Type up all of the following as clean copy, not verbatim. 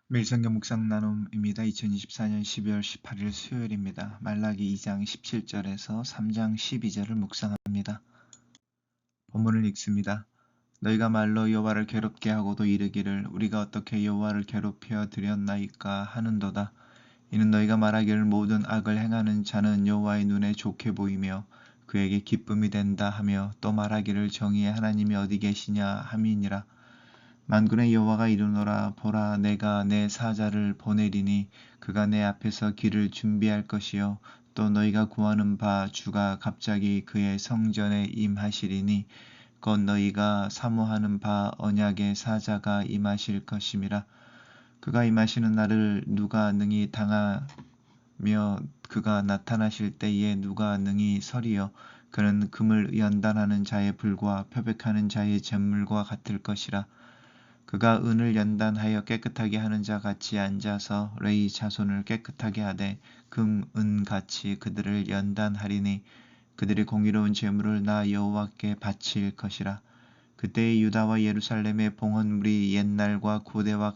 매일 성경 묵상 나눔입니다. 2024년 12월 18일 수요일입니다. 말라기 2장 17절에서 3장 12절을 묵상합니다. 본문을 읽습니다. 너희가 말로 여호와를 괴롭게 하고도 이르기를 우리가 어떻게 여호와를 괴롭혀 드렸나이까 하는도다. 이는 너희가 말하기를 모든 악을 행하는 자는 여호와의 눈에 좋게 보이며 그에게 기쁨이 된다 하며 또 말하기를 정의의 하나님이 어디 계시냐 함이니라. 만군의 여호와가 이르노라. 보라, 내가 내 사자를 보내리니 그가 내 앞에서 길을 준비할 것이요 또 너희가 구하는 바 주가 갑자기 그의 성전에 임하시리니 곧 너희가 사모하는 바 언약의 사자가 임하실 것임이라. 그가 임하시는 날을 누가 능히 당하며 그가 나타나실 때에 누가 능히 서리요. 그는 금을 연단하는 자의 불과 표백하는 자의 잿물과 같을 것이라. 그가 은을 연단하여 깨끗하게 하는 자 같이 앉아서 레위 자손을 깨끗하게 하되 금, 은 같이 그들을 연단하리니 그들의 공의로운 재물을 나 여호와께 바칠 것이라. 그때의 유다와 예루살렘의 봉헌물이 옛날과 고대와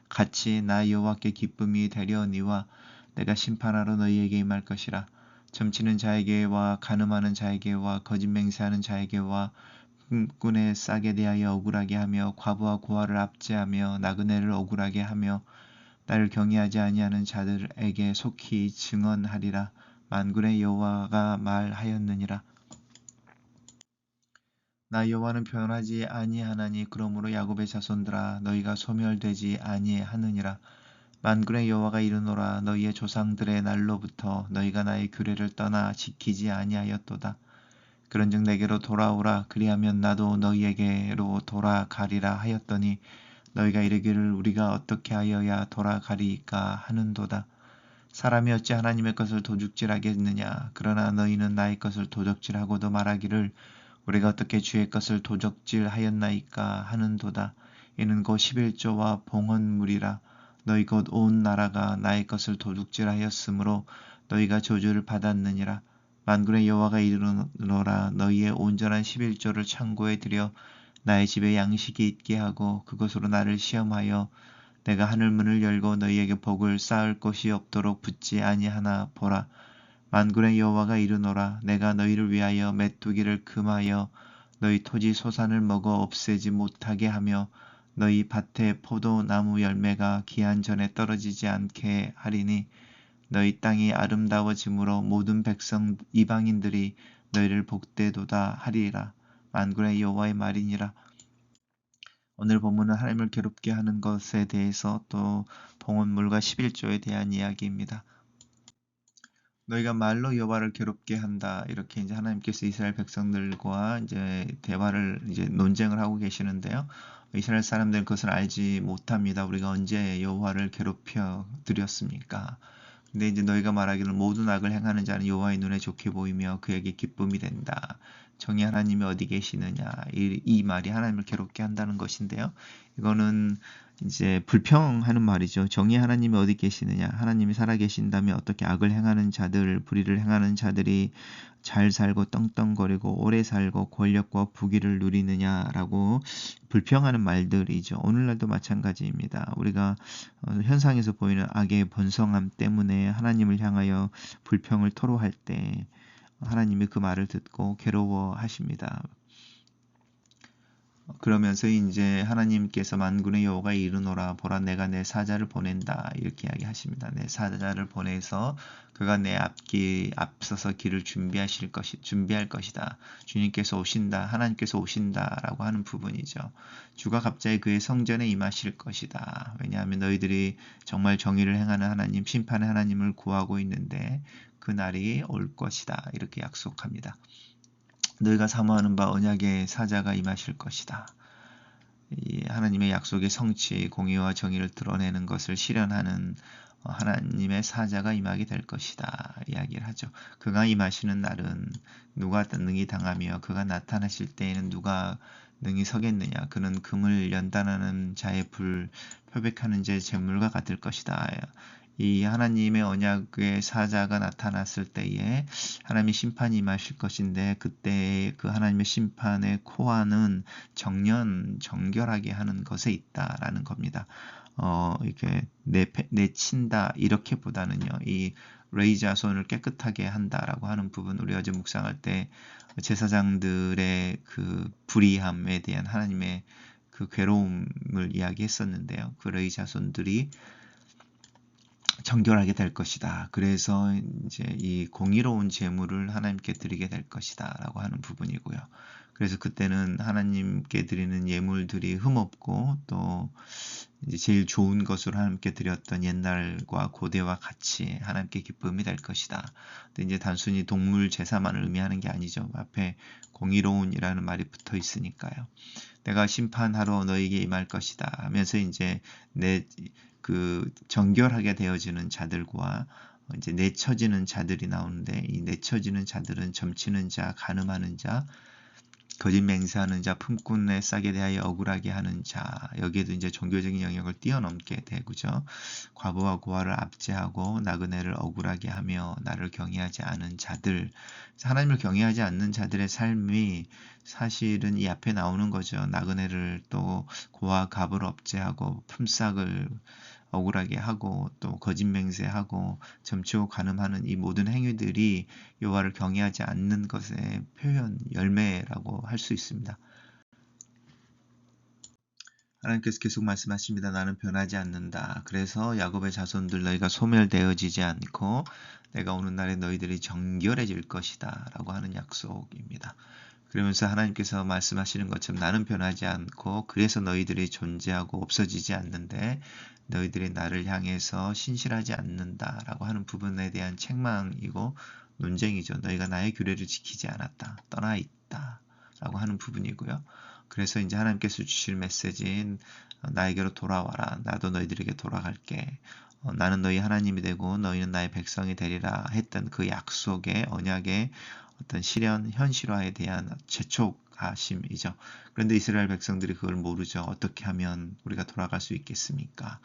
같이 나 여호와께 기쁨이 되려니와 내가 심판하러 너희에게 임할 것이라. 점치는 자에게와 간음하는 자에게와 거짓 맹세하는 자에게와 꾼에 싸게 대하여 억울하게 하며 과부와 고아를 압제하며 나그네를 억울하게 하며 나를 경외하지 아니하는 자들에게 속히 증언하리라. 만군의 여호와가 말하였느니라. 나 여호와는 변하지 아니하나니 그러므로 야곱의 자손들아 너희가 소멸되지 아니하느니라. 만군의 여호와가 이르노라. 너희의 조상들의 날로부터 너희가 나의 규례를 떠나 지키지 아니하였도다. 그런즉 내게로 돌아오라. 그리하면 나도 너희에게로 돌아가리라 하였더니 너희가 이르기를 우리가 어떻게 하여야 돌아가리까 하는도다. 사람이 어찌 하나님의 것을 도둑질하겠느냐. 그러나 너희는 나의 것을 도적질하고도 말하기를 우리가 어떻게 주의 것을 도적질하였나이까 하는도다. 이는 곧 11조와 봉헌물이라. 너희 곧 온 나라가 나의 것을 도둑질하였으므로 너희가 저주를 받았느니라. 만군의 여호와가 이르노라. 너희의 온전한 11조를 창고에 들여 나의 집에 양식이 있게 하고 그것으로 나를 시험하여 내가 하늘 문을 열고 너희에게 복을 쌓을 곳이 없도록 붙지 아니하나 보라. 만군의 여호와가 이르노라. 내가 너희를 위하여 메뚜기를 금하여 너희 토지 소산을 먹어 없애지 못하게 하며 너희 밭에 포도나무 열매가 기한 전에 떨어지지 않게 하리니 너희 땅이 아름다워짐으로 모든 백성 이방인들이 너희를 복되도다 하리라. 만군의 여호와의 말이니라. 오늘 본문은 하나님을 괴롭게 하는 것에 대해서 또 봉헌물과 11조에 대한 이야기입니다. 너희가 말로 여호와를 괴롭게 한다. 이렇게 이제 하나님께서 이스라엘 백성들과 이제 대화를 이제 논쟁을 하고 계시는데요. 이스라엘 사람들은 그것을 알지 못합니다. 우리가 언제 여호와를 괴롭혀 드렸습니까? 근데 이제 너희가 말하기를 모든 악을 행하는 자는 여호와의 눈에 좋게 보이며 그에게 기쁨이 된다. 정의 하나님이 어디 계시느냐. 이 말이 하나님을 괴롭게 한다는 것인데요. 이거는 이제 불평하는 말이죠. 정의 하나님이 어디 계시느냐. 하나님이 살아계신다면 어떻게 악을 행하는 자들, 불의를 행하는 자들이 잘 살고 떵떵거리고 오래 살고 권력과 부귀를 누리느냐라고 불평하는 말들이죠. 오늘날도 마찬가지입니다. 우리가 현상에서 보이는 악의 번성함 때문에 하나님을 향하여 불평을 토로할 때 하나님이 그 말을 듣고 괴로워하십니다. 그러면서 이제 하나님께서 만군의 여호와가 이르노라. 보라, 내가 내 사자를 보낸다. 이렇게 이야기하십니다. 내 사자를 보내서 그가 내 앞서서 길을 준비할 것이다. 주님께서 오신다. 하나님께서 오신다라고 하는 부분이죠. 주가 갑자기 그의 성전에 임하실 것이다. 왜냐하면 너희들이 정말 정의를 행하는 하나님, 심판의 하나님을 구하고 있는데 그 날이 올 것이다. 이렇게 약속합니다. 너희가 사모하는 바 언약의 사자가 임하실 것이다. 이 하나님의 약속의 성취, 공의와 정의를 드러내는 것을 실현하는 하나님의 사자가 임하게 될 것이다. 이야기를 하죠. 그가 임하시는 날은 누가 능히 당하며 그가 나타나실 때에는 누가 능히 서겠느냐. 그는 금을 연단하는 자의 불, 표백하는 자의 잿물과 같을 것이다. 이 하나님의 언약의 사자가 나타났을 때에 하나님의 심판이 임하실 것인데 그때 그 하나님의 심판의 코안은 정결하게 하는 것에 있다라는 겁니다. 이렇게 내친다 이렇게보다는요. 이 레위 자손을 깨끗하게 한다라고 하는 부분, 우리 어제 묵상할 때 제사장들의 그 불의함에 대한 하나님의 그 괴로움을 이야기했었는데요. 그 레위 자손들이 정결하게 될 것이다. 그래서 이제 이 공의로운 제물을 하나님께 드리게 될 것이다라고 하는 부분이고요. 그래서 그때는 하나님께 드리는 예물들이 흠없고 또 이제 제일 좋은 것으로 하나님께 드렸던 옛날과 고대와 같이 하나님께 기쁨이 될 것이다. 근데 이제 단순히 동물 제사만을 의미하는 게 아니죠. 앞에 공의로운이라는 말이 붙어 있으니까요. 내가 심판하러 너에게 임할 것이다 하면서 이제 내 그 정결하게 되어지는 자들과 이제 내쳐지는 자들이 나오는데, 이 내쳐지는 자들은 점치는 자, 간음하는 자, 거짓 맹세하는 자, 품꾼의 싹에 대하여 억울하게 하는 자, 여기에도 이제 종교적인 영역을 뛰어넘게 되고죠. 과부와 고아를 압제하고 나그네를 억울하게 하며 나를 경외하지 않은 자들, 하나님을 경외하지 않는 자들의 삶이 사실은 이 앞에 나오는 거죠. 나그네를 또 고아 갑을 압제하고 품삯을 억울하게 하고 또 거짓 맹세하고 점치고 간음하는 이 모든 행위들이 여호와를 경외하지 않는 것의 표현, 열매라고 할 수 있습니다. 하나님께서 계속 말씀하십니다. 나는 변하지 않는다. 그래서 야곱의 자손들 너희가 소멸되어지지 않고 내가 오는 날에 너희들이 정결해질 것이다 라고 하는 약속입니다. 그러면서 하나님께서 말씀하시는 것처럼 나는 변하지 않고 그래서 너희들이 존재하고 없어지지 않는데 너희들이 나를 향해서 신실하지 않는다라고 하는 부분에 대한 책망이고 논쟁이죠. 너희가 나의 규례를 지키지 않았다. 떠나 있다. 라고 하는 부분이고요. 그래서 이제 하나님께서 주실 메시지인 나에게로 돌아와라. 나도 너희들에게 돌아갈게. 나는 너희 하나님이 되고 너희는 나의 백성이 되리라 했던 그 약속의 언약의 어떤 실현, 현실화에 대한 재촉하심이죠. 그런데 이스라엘 백성들이 그걸 모르죠. 어떻게 하면 우리가 돌아갈 수 있겠습니까?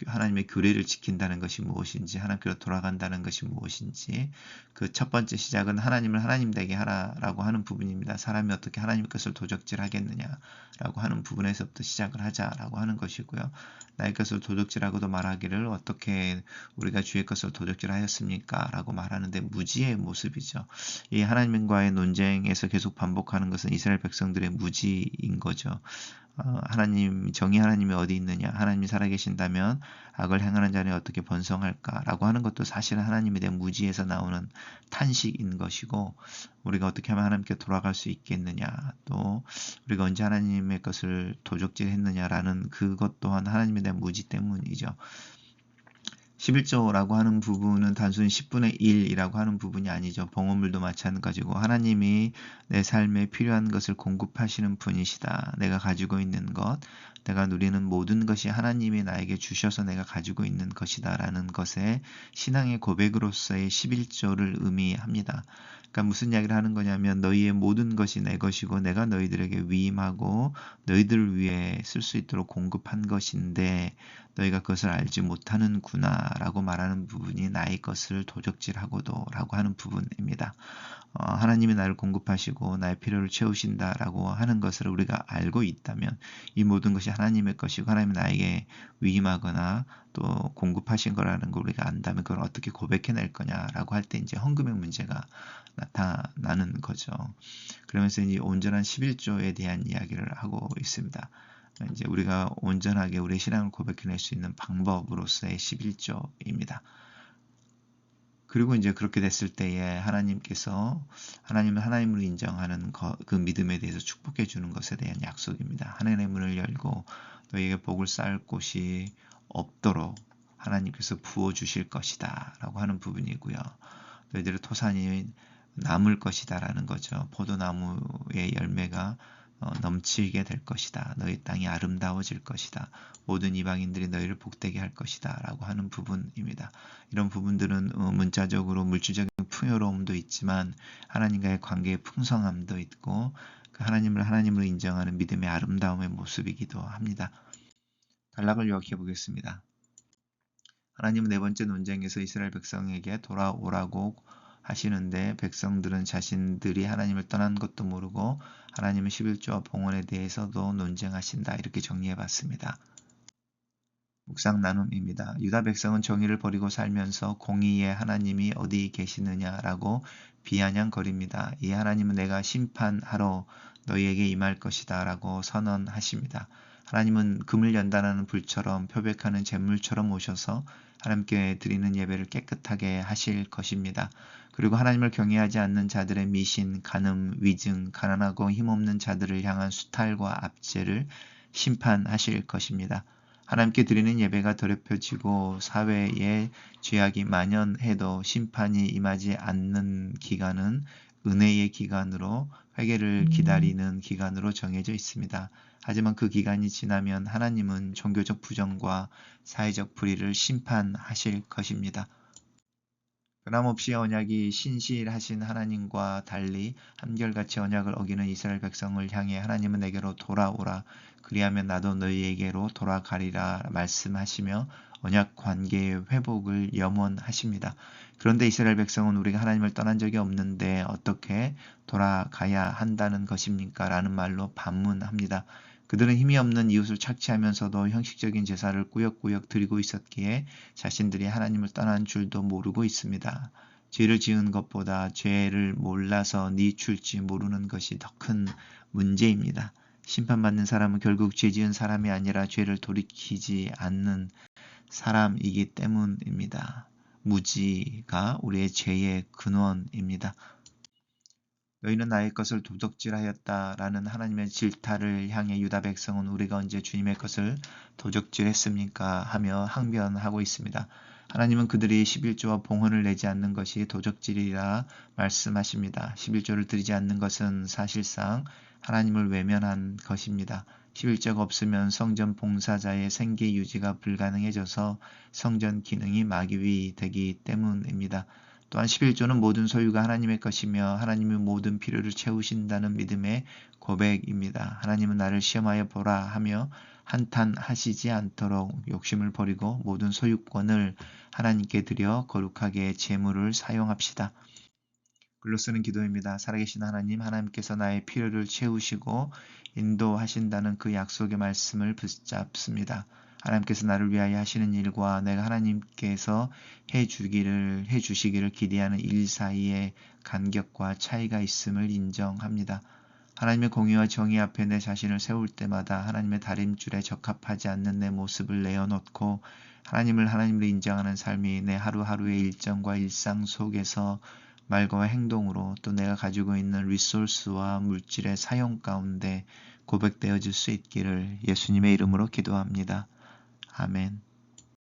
하나님의 규례를 지킨다는 것이 무엇인지, 하나님께로 돌아간다는 것이 무엇인지, 그 첫 번째 시작은 하나님을 하나님 되게 하라라고 하는 부분입니다. 사람이 어떻게 하나님의 것을 도적질하겠느냐라고 하는 부분에서부터 시작을 하자라고 하는 것이고요. 나의 것을 도적질하고도 말하기를 어떻게 우리가 주의 것을 도적질하였습니까? 라고 말하는데 무지의 모습이죠. 이 하나님과의 논쟁에서 계속 반복하는 것은 이스라엘 백성들의 무지인 거죠. 하나님, 정의 하나님이 어디 있느냐? 하나님이 살아계신다면 악을 행하는 자는 어떻게 번성할까라고 하는 것도 사실은 하나님에 대한 무지에서 나오는 탄식인 것이고, 우리가 어떻게 하면 하나님께 돌아갈 수 있겠느냐, 또 우리가 언제 하나님의 것을 도적질했느냐라는 그것 또한 하나님에 대한 무지 때문이죠. 11조라고 하는 부분은 단순히 10분의 1이라고 하는 부분이 아니죠. 봉헌물도 마찬가지고 하나님이 내 삶에 필요한 것을 공급하시는 분이시다. 내가 가지고 있는 것, 내가 누리는 모든 것이 하나님이 나에게 주셔서 내가 가지고 있는 것이다 라는 것에 신앙의 고백으로서의 11조를 의미합니다. 그러니까 무슨 이야기를 하는 거냐면 너희의 모든 것이 내 것이고 내가 너희들에게 위임하고 너희들을 위해 쓸 수 있도록 공급한 것인데 너희가 그것을 알지 못하는구나 라고 말하는 부분이 나의 것을 도적질하고도 라고 하는 부분입니다. 하나님이 나를 공급하시고 나의 필요를 채우신다라고 하는 것을 우리가 알고 있다면 이 모든 것이 하나님의 것이고 하나님이 나에게 위임하거나 또 공급하신 거라는 걸 우리가 안다면 그걸 어떻게 고백해낼 거냐라고 할 때 이제 헌금의 문제가 나타나는 거죠. 그러면서 이 온전한 11조에 대한 이야기를 하고 있습니다. 이제 우리가 온전하게 우리의 신앙을 고백해낼 수 있는 방법으로서의 11조입니다. 그리고 이제 그렇게 됐을 때에 하나님께서 하나님을 하나님으로 인정하는 그 믿음에 대해서 축복해 주는 것에 대한 약속입니다. 하나님의 문을 열고 너희에게 복을 쌓을 곳이 없도록 하나님께서 부어 주실 것이다 라고 하는 부분이고요. 너희들의 토산이 남을 것이다 라는 거죠. 포도나무의 열매가 넘치게 될 것이다. 너희 땅이 아름다워질 것이다. 모든 이방인들이 너희를 복되게 할 것이다. 라고 하는 부분입니다. 이런 부분들은 문자적으로 물질적인 풍요로움도 있지만 하나님과의 관계의 풍성함도 있고 그 하나님을 하나님으로 인정하는 믿음의 아름다움의 모습이기도 합니다. 단락을 요약해 보겠습니다. 하나님은 네 번째 논쟁에서 이스라엘 백성에게 돌아오라고 하시는데 백성들은 자신들이 하나님을 떠난 것도 모르고 하나님은 11조와 봉헌에 대해서도 논쟁하신다. 이렇게 정리해 봤습니다. 묵상 나눔입니다. 유다 백성은 정의를 버리고 살면서 공의의 하나님이 어디 계시느냐라고 비아냥거립니다. 이 하나님은 내가 심판하러 너희에게 임할 것이다 라고 선언하십니다. 하나님은 금을 연단하는 불처럼 표백하는 잿물처럼 오셔서 하나님께 드리는 예배를 깨끗하게 하실 것입니다. 그리고 하나님을 경외하지 않는 자들의 미신, 간음, 위증, 가난하고 힘없는 자들을 향한 수탈과 압제를 심판하실 것입니다. 하나님께 드리는 예배가 더럽혀지고 사회에 죄악이 만연해도 심판이 임하지 않는 기간은 은혜의 기간으로 회개를 기다리는 기간으로 정해져 있습니다. 하지만 그 기간이 지나면 하나님은 종교적 부정과 사회적 불의를 심판하실 것입니다. 변함없이 언약이 신실하신 하나님과 달리 한결같이 언약을 어기는 이스라엘 백성을 향해 하나님은 내게로 돌아오라 그리하면 나도 너희에게로 돌아가리라 말씀하시며 언약 관계의 회복을 염원하십니다. 그런데 이스라엘 백성은 우리가 하나님을 떠난 적이 없는데 어떻게 돌아가야 한다는 것입니까? 라는 말로 반문합니다. 그들은 힘이 없는 이웃을 착취하면서도 형식적인 제사를 꾸역꾸역 드리고 있었기에 자신들이 하나님을 떠난 줄도 모르고 있습니다. 죄를 지은 것보다 죄를 몰라서 니출지 모르는 것이 더 큰 문제입니다. 심판받는 사람은 결국 죄 지은 사람이 아니라 죄를 돌이키지 않는 사람이기 때문입니다. 무지가 우리의 죄의 근원입니다. 너희는 나의 것을 도적질하였다 라는 하나님의 질타를 향해 유다 백성은 우리가 언제 주님의 것을 도적질했습니까? 하며 항변하고 있습니다. 하나님은 그들이 11조와 봉헌을 내지 않는 것이 도적질이라 말씀하십니다. 11조를 드리지 않는 것은 사실상 하나님을 외면한 것입니다. 11조가 없으면 성전 봉사자의 생계 유지가 불가능해져서 성전 기능이 마비되기 때문입니다. 또한 11조는 모든 소유가 하나님의 것이며 하나님이 모든 필요를 채우신다는 믿음의 고백입니다. 하나님은 나를 시험하여 보라 하며 한탄하시지 않도록 욕심을 버리고 모든 소유권을 하나님께 드려 거룩하게 제물을 사용합시다. 글로 쓰는 기도입니다. 살아계신 하나님, 하나님께서 나의 필요를 채우시고 인도하신다는 그 약속의 말씀을 붙잡습니다. 하나님께서 나를 위하여 하시는 일과 내가 하나님께서 해주시기를 기대하는 일 사이에 간격과 차이가 있음을 인정합니다. 하나님의 공의와 정의 앞에 내 자신을 세울 때마다 하나님의 다림줄에 적합하지 않는 내 모습을 내어놓고 하나님을 인정하는 삶이 내 하루하루의 일정과 일상 속에서 말과 행동으로 또 내가 가지고 있는 리소스와 물질의 사용 가운데 고백되어질 수 있기를 예수님의 이름으로 기도합니다. 아멘.